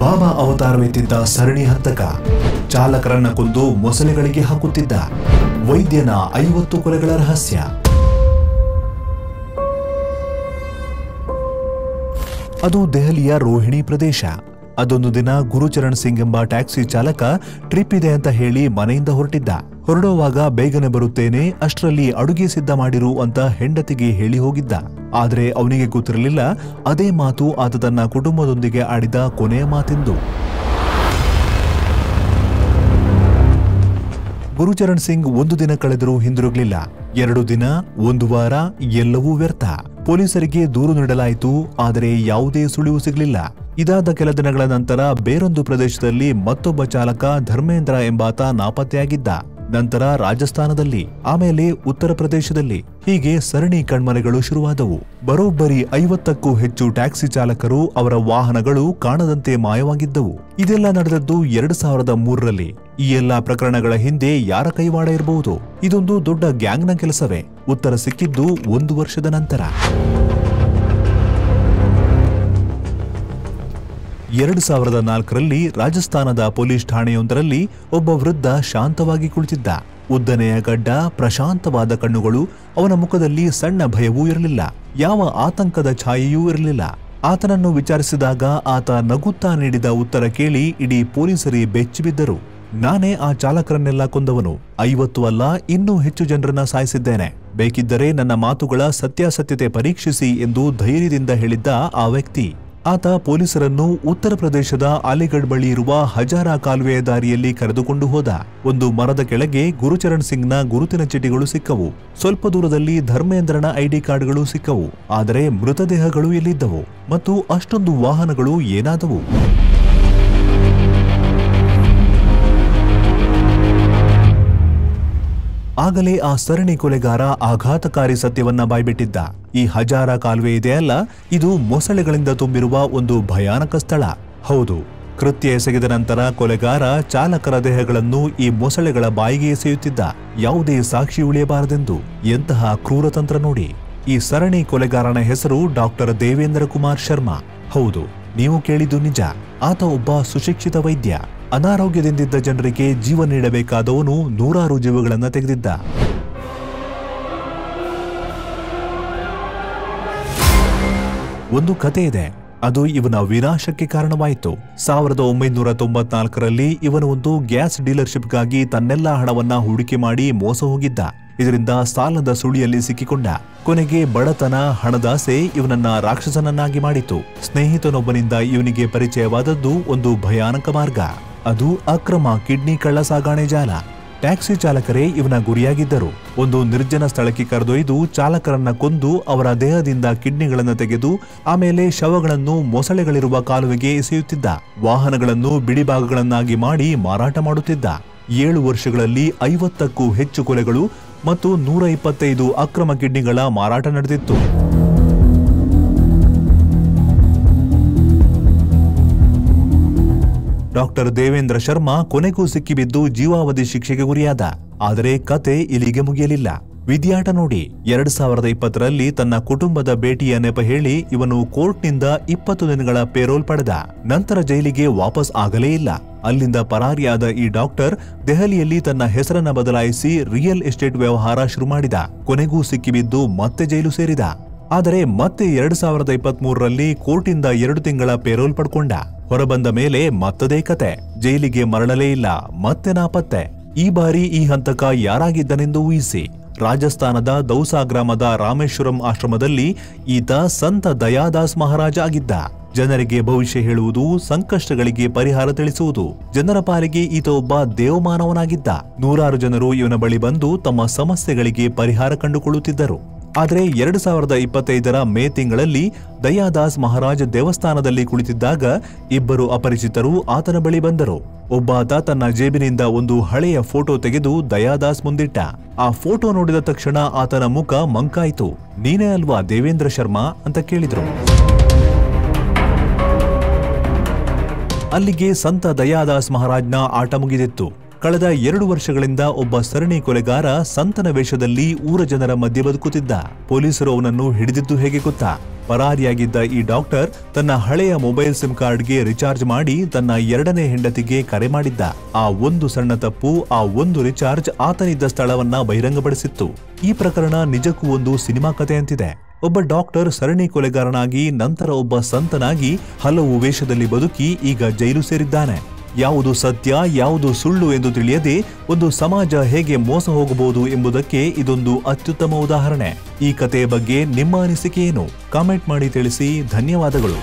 ಬಾಬಾ ಅವತಾರವೆತ್ತಿದ್ದ ಸರಣಿ ಹಂತಕ, ಚಾಲಕರನ್ನ ಕೊಂದು ಮೊಸಳೆಗಳಿಗೆ ಹಾಕುತ್ತಿದ್ದ ವೈದ್ಯನ 50 ಕೊಲೆಗಳ ರಹಸ್ಯ. ಅದು ದೆಹಲಿಯ ರೋಹಿಣಿ ಪ್ರದೇಶ. ಅದೊಂದು ದಿನ ಗುರುಚರಣ್ ಸಿಂಗ್ ಎಂಬ ಟ್ಯಾಕ್ಸಿ ಚಾಲಕ ಟ್ರಿಪ್ ಇದೆ ಅಂತ ಹೇಳಿ ಮನೆಯಿಂದ ಹೊರಡುವಾಗ ಬೇಗನೆ ಬರುತ್ತೇನೆ, ಅಷ್ಟರಲ್ಲಿ ಅಡುಗೆ ಸಿದ್ಧ ಮಾಡಿರು ಅಂತ ಹೆಂಡತಿಗೆ ಹೇಳಿ ಹೋಗಿದ್ದ. ಆದ್ರೆ ಅವನಿಗೆ ಗೊತ್ತಿರಲಿಲ್ಲ ಅದೇ ಮಾತು ಆತ ತನ್ನ ಕುಟುಂಬದೊಂದಿಗೆ ಆಡಿದ ಕೊನೆಯ ಮಾತೆಂದು. ಗುರುಚರಣ್ ಸಿಂಗ್ ಒಂದು ದಿನ ಕಳೆದರೂ ಹಿಂದಿರುಗಲಿಲ್ಲ. 2 ದಿನ, 1 ವಾರ, ಎಲ್ಲವೂ ವ್ಯರ್ಥ. ಪೊಲೀಸರಿಗೆ ದೂರು ನೀಡಲಾಯಿತು, ಆದರೆ ಯಾವುದೇ ಸುಳಿವು ಸಿಗಲಿಲ್ಲ. ಇದಾದ ಕೆಲ ದಿನಗಳ ನಂತರ ಬೇರೊಂದು ಪ್ರದೇಶದಲ್ಲಿ ಮತ್ತೊಬ್ಬ ಚಾಲಕ ಧರ್ಮೇಂದ್ರ ಎಂಬಾತ ನಾಪತ್ತೆಯಾಗಿದ್ದ. ನಂತರ ರಾಜಸ್ಥಾನದಲ್ಲಿ, ಆಮೇಲೆ ಉತ್ತರ ಪ್ರದೇಶದಲ್ಲಿ, ಹೀಗೆ ಸರಣಿ ಕಣ್ಮರೆಗಳು ಶುರುವಾದವು. ಬರೋಬ್ಬರಿ 50ಕ್ಕೂ ಹೆಚ್ಚು ಟ್ಯಾಕ್ಸಿ ಚಾಲಕರು, ಅವರ ವಾಹನಗಳು ಕಾಣದಂತೆ ಮಾಯವಾಗಿದ್ದವು. ಇದೆಲ್ಲ ನಡೆದದ್ದು 2003ರಲ್ಲಿ. ಈ ಎಲ್ಲಾ ಪ್ರಕರಣಗಳ ಹಿಂದೆ ಯಾರ ಕೈವಾಡ ಇರಬಹುದು? ಇದೊಂದು ದೊಡ್ಡ ಗ್ಯಾಂಗ್ನ ಕೆಲಸವೇ? ಉತ್ತರ ಸಿಕ್ಕಿದ್ದು 1 ವರ್ಷದ ನಂತರ. 2004ರಲ್ಲಿ ರಾಜಸ್ಥಾನದ ಪೊಲೀಸ್ ಠಾಣೆಯೊಂದರಲ್ಲಿ ಒಬ್ಬ ವೃದ್ಧ ಶಾಂತವಾಗಿ ಕುಳಿತಿದ್ದ. ಉದ್ದನೆಯ ಗಡ್ಡ, ಪ್ರಶಾಂತವಾದ ಕಣ್ಣುಗಳು. ಅವನ ಮುಖದಲ್ಲಿ ಸಣ್ಣ ಭಯವೂ ಇರಲಿಲ್ಲ, ಯಾವ ಆತಂಕದ ಛಾಯೆಯೂ ಇರಲಿಲ್ಲ. ಆತನನ್ನು ವಿಚಾರಿಸಿದಾಗ ಆತ ನಗುತ್ತಾ ನೀಡಿದ ಉತ್ತರ ಕೇಳಿ ಇಡೀ ಪೊಲೀಸರೇ ಬೆಚ್ಚಿಬಿದ್ದರು. ನಾನೇ ಆ ಚಾಲಕರನ್ನೆಲ್ಲ ಕೊಂದವನು. 50 ಅಲ್ಲ, ಇನ್ನೂ ಹೆಚ್ಚು ಜನರನ್ನ ಸಾಯಿಸಿದ್ದೇನೆ. ಬೇಕಿದ್ದರೆ ನನ್ನ ಮಾತುಗಳ ಸತ್ಯಾಸತ್ಯತೆ ಪರೀಕ್ಷಿಸಿ ಎಂದು ಧೈರ್ಯದಿಂದ ಹೇಳಿದ್ದ ಆ ವ್ಯಕ್ತಿ. ಆತ ಪೊಲೀಸರನ್ನು ಉತ್ತರ ಪ್ರದೇಶದ ಅಲಿಗಢ್ ಬಳಿ ಇರುವ ಹಜಾರಾ ಕಾಲುವೆಯ ದಾರಿಯಲ್ಲಿ ಕರೆದುಕೊಂಡು ಹೋದ. ಒಂದು ಮರದ ಕೆಳಗೆ ಗುರುಚರಣ್ ಸಿಂಗ್ನ ಗುರುತಿನ ಚೀಟಿಗಳು ಸಿಕ್ಕವು. ಸ್ವಲ್ಪ ದೂರದಲ್ಲಿ ಧರ್ಮೇಂದ್ರನ ಐಡಿ ಕಾರ್ಡ್ಗಳು ಸಿಕ್ಕವು. ಆದರೆ ಮೃತದೇಹಗಳು ಎಲ್ಲಿದ್ದವು? ಮತ್ತು ಅಷ್ಟೊಂದು ವಾಹನಗಳು ಏನಾದವು? ಆಗಲೇ ಆ ಸರಣಿ ಕೊಲೆಗಾರ ಆಘಾತಕಾರಿ ಸತ್ಯವನ್ನ ಬಾಯ್ಬಿಟ್ಟಿದ್ದ. ಈ ಹಜಾರಾ ಕಾಲುವೆ ಇದೆಯಲ್ಲ, ಇದು ಮೊಸಳೆಗಳಿಂದ ತುಂಬಿರುವ ಒಂದು ಭಯಾನಕ ಸ್ಥಳ. ಹೌದು, ಕೃತ್ಯ ಎಸಗಿದ ನಂತರ ಕೊಲೆಗಾರ ಚಾಲಕರ ದೇಹಗಳನ್ನು ಈ ಮೊಸಳೆಗಳ ಬಾಯಿಗೆ ಎಸೆಯುತ್ತಿದ್ದ, ಯಾವುದೇ ಸಾಕ್ಷಿ ಉಳಿಯಬಾರದೆಂದು. ಎಂತಹ ಕ್ರೂರತಂತ್ರ ನೋಡಿ. ಈ ಸರಣಿ ಕೊಲೆಗಾರನ ಹೆಸರು ಡಾಕ್ಟರ್ ದೇವೇಂದ್ರ ಕುಮಾರ್ ಶರ್ಮಾ. ಹೌದು, ನೀವು ಕೇಳಿದ್ದು ನಿಜ. ಆತ ಒಬ್ಬ ಸುಶಿಕ್ಷಿತ ವೈದ್ಯ. ಅನಾರೋಗ್ಯದಿಂದಿದ್ದ ಜನರಿಗೆ ಜೀವ ನೀಡಬೇಕಾದವನು ನೂರಾರು ಜೀವಗಳನ್ನು ತೆಗೆದಿದ್ದ. ಒಂದು ಕತೆ ಇದೆ, ಅದು ಇವನ ವಿನಾಶಕ್ಕೆ ಕಾರಣವಾಯಿತು. 1994ರಲ್ಲಿ ಇವನು ಒಂದು ಗ್ಯಾಸ್ ಡೀಲರ್ಶಿಪ್ಗಾಗಿ ತನ್ನೆಲ್ಲ ಹಣವನ್ನ ಹೂಡಿಕೆ ಮಾಡಿ ಮೋಸ ಹೋಗಿದ್ದ. ಇದರಿಂದ ಸಾಲದ ಸುಳಿಯಲ್ಲಿ ಸಿಕ್ಕಿಕೊಂಡ. ಕೊನೆಗೆ ಬಡತನ, ಹಣದಾಸೆ ಇವನನ್ನ ರಾಕ್ಷಸನನ್ನಾಗಿ ಮಾಡಿತು. ಸ್ನೇಹಿತನೊಬ್ಬನಿಂದ ಇವನಿಗೆ ಪರಿಚಯವಾದದ್ದು ಒಂದು ಭಯಾನಕ ಮಾರ್ಗ. ಅದು ಅಕ್ರಮ ಕಿಡ್ನಿ ಕಳ್ಳ ಸಾಗಾಣೆ ಜಾಲ. ಟ್ಯಾಕ್ಸಿ ಚಾಲಕರೇ ಇವನ ಗುರಿಯಾಗಿದ್ದರು. ಒಂದು ನಿರ್ಜನ ಸ್ಥಳಕ್ಕೆ ಕರೆದೊಯ್ದು ಚಾಲಕರನ್ನ ಕೊಂದು ಅವರ ದೇಹದಿಂದ ಕಿಡ್ನಿಗಳನ್ನು ತೆಗೆದು ಆಮೇಲೆ ಶವಗಳನ್ನು ಮೊಸಳೆಗಳಿರುವ ಕಾಲುವೆಗೆ ಎಸೆಯುತ್ತಿದ್ದ. ವಾಹನಗಳನ್ನು ಬಿಡಿಭಾಗಗಳನ್ನಾಗಿ ಮಾಡಿ ಮಾರಾಟ ಮಾಡುತ್ತಿದ್ದ. 7 ವರ್ಷಗಳಲ್ಲಿ 50ಕ್ಕೂ ಹೆಚ್ಚು ಕೊಲೆಗಳು ಮತ್ತು 125 ಅಕ್ರಮ ಕಿಡ್ನಿಗಳ ಮಾರಾಟ ನಡೆದಿತ್ತು. ಡಾಕ್ಟರ್ ದೇವೇಂದ್ರ ಶರ್ಮಾ ಕೊನೆಗೂ ಸಿಕ್ಕಿಬಿದ್ದು ಜೀವಾವಧಿ ಶಿಕ್ಷೆಗೆ ಗುರಿಯಾದ. ಆದರೆ ಕತೆ ಇಲ್ಲಿಗೆ ಮುಗಿಯಲಿಲ್ಲ. ವಿದ್ಯಾಟ ನೋಡಿ. 2020ರಲ್ಲಿ ತನ್ನ ಕುಟುಂಬದ ಭೇಟಿಯ ನೆಪ ಹೇಳಿ ಇವನು ಕೋರ್ಟ್ನಿಂದ 20 ದಿನಗಳ ಪೇರೋಲ್ ಪಡೆದ. ನಂತರ ಜೈಲಿಗೆ ವಾಪಸ್ ಆಗಲೇ ಇಲ್ಲ. ಅಲ್ಲಿಂದ ಪರಾರಿಯಾದ ಈ ಡಾಕ್ಟರ್ ದೆಹಲಿಯಲ್ಲಿ ತನ್ನ ಹೆಸರನ್ನ ಬದಲಾಯಿಸಿ ರಿಯಲ್ ಎಸ್ಟೇಟ್ ವ್ಯವಹಾರ ಶುರು ಮಾಡಿದ. ಕೊನೆಗೂ ಸಿಕ್ಕಿಬಿದ್ದು ಮತ್ತೆ ಜೈಲು ಸೇರಿದ. ಆದರೆ ಮತ್ತೆ 2023ರಲ್ಲಿ ಕೋರ್ಟಿಂದ 2 ತಿಂಗಳ ಪೇರೋಲ್ ಪಡ್ಕೊಂಡ. ಹೊರಬಂದ ಮೇಲೆ ಮತ್ತದೇ ಕತೆ. ಜೈಲಿಗೆ ಮರಳಲೇ ಇಲ್ಲ, ಮತ್ತೆ ನಾಪತ್ತೆ. ಈ ಬಾರಿ ಈ ಹಂತಕ ಯಾರಾಗಿದ್ದನೆಂದು ಊಹಿಸಿ. ರಾಜಸ್ಥಾನದ ದೌಸಾ ಗ್ರಾಮದ ರಾಮೇಶ್ವರಂ ಆಶ್ರಮದಲ್ಲಿ ಈತ ಸಂತ ದಯಾದಾಸ್ ಮಹಾರಾಜ ಆಗಿದ್ದ. ಜನರಿಗೆ ಭವಿಷ್ಯ ಹೇಳುವುದು, ಸಂಕಷ್ಟಗಳಿಗೆ ಪರಿಹಾರ ತಿಳಿಸುವುದು. ಜನರ ಪಾಲಿಗೆ ಈತ ಒಬ್ಬ ದೇವಮಾನವನಾಗಿದ್ದ. ನೂರಾರು ಜನರು ಇವನ ಬಳಿ ಬಂದು ತಮ್ಮ ಸಮಸ್ಯೆಗಳಿಗೆ ಪರಿಹಾರ ಕಂಡುಕೊಳ್ಳುತ್ತಿದ್ದರು. ಆದರೆ 2025ರ ಮೇ ತಿಂಗಳಲ್ಲಿ ದಯಾದಾಸ್ ಮಹಾರಾಜ್ ದೇವಸ್ಥಾನದಲ್ಲಿ ಕುಳಿತಿದ್ದಾಗ ಇಬ್ಬರು ಅಪರಿಚಿತರು ಆತನ ಬಳಿ ಬಂದರು. ಒಬ್ಬಾತ ತನ್ನ ಜೇಬಿನಿಂದ ಒಂದು ಹಳೆಯ ಫೋಟೋ ತೆಗೆದು ದಯಾದಾಸ್ ಮುಂದಿಟ್ಟ. ಆ ಫೋಟೋ ನೋಡಿದ ತಕ್ಷಣ ಆತನ ಮುಖ ಮಂಕಾಯಿತು. ನೀನೇ ಅಲ್ವಾ ದೇವೇಂದ್ರ ಶರ್ಮಾ ಅಂತ ಕೇಳಿದ್ರು. ಅಲ್ಲಿಗೆ ಸಂತ ದಯಾದಾಸ್ ಮಹಾರಾಜ್ನ ಆಟ ಮುಗಿದಿತ್ತು. ಕಳೆದ 2 ವರ್ಷಗಳಿಂದ ಒಬ್ಬ ಸರಣಿ ಕೊಲೆಗಾರ ಸಂತನ ವೇಷದಲ್ಲಿ ಊರ ಜನರ ಮಧ್ಯೆ ಬದುಕುತ್ತಿದ್ದ. ಪೊಲೀಸರು ಅವನನ್ನು ಹಿಡಿದಿದ್ದು ಹೇಗೆ ಗೊತ್ತಾ? ಪರಾರಿಯಾಗಿದ್ದ ಈ ಡಾಕ್ಟರ್ ತನ್ನ ಹಳೆಯ ಮೊಬೈಲ್ ಸಿಮ್ ಕಾರ್ಡ್ಗೆ ರಿಚಾರ್ಜ್ ಮಾಡಿ ತನ್ನ 2ನೇ ಹೆಂಡತಿಗೆ ಕರೆ ಮಾಡಿದ್ದ. ಆ ಒಂದು ಸಣ್ಣ ತಪ್ಪು, ಆ ಒಂದು ರಿಚಾರ್ಜ್ ಆತನಿದ್ದ ಸ್ಥಳವನ್ನ ಬಹಿರಂಗಪಡಿಸಿತ್ತು. ಈ ಪ್ರಕರಣ ನಿಜಕ್ಕೂ ಒಂದು ಸಿನಿಮಾ ಕಥೆ ಅಂತಿದೆ. ಒಬ್ಬ ಡಾಕ್ಟರ್ ಸರಣಿ ಕೊಲೆಗಾರನಾಗಿ, ನಂತರ ಒಬ್ಬ ಸಂತನಾಗಿ ಹಲವು ವೇಷದಲ್ಲಿ ಬದುಕಿ ಈಗ ಜೈಲು ಸೇರಿದ್ದಾನೆ. ಯಾವುದು ಸತ್ಯ, ಯಾವುದು ಸುಳ್ಳು ಎಂದು ತಿಳಿಯದೆ ಒಂದು ಸಮಾಜ ಹೇಗೆ ಮೋಸ ಹೋಗಬಹುದು ಎಂಬುದಕ್ಕೆ ಇದೊಂದು ಅತ್ಯುತ್ತಮ ಉದಾಹರಣೆ. ಈ ಕಥೆಯ ಬಗ್ಗೆ ನಿಮ್ಮ ಅನಿಸಿಕೆ ಏನು? ಕಾಮೆಂಟ್ ಮಾಡಿ ತಿಳಿಸಿ. ಧನ್ಯವಾದಗಳು.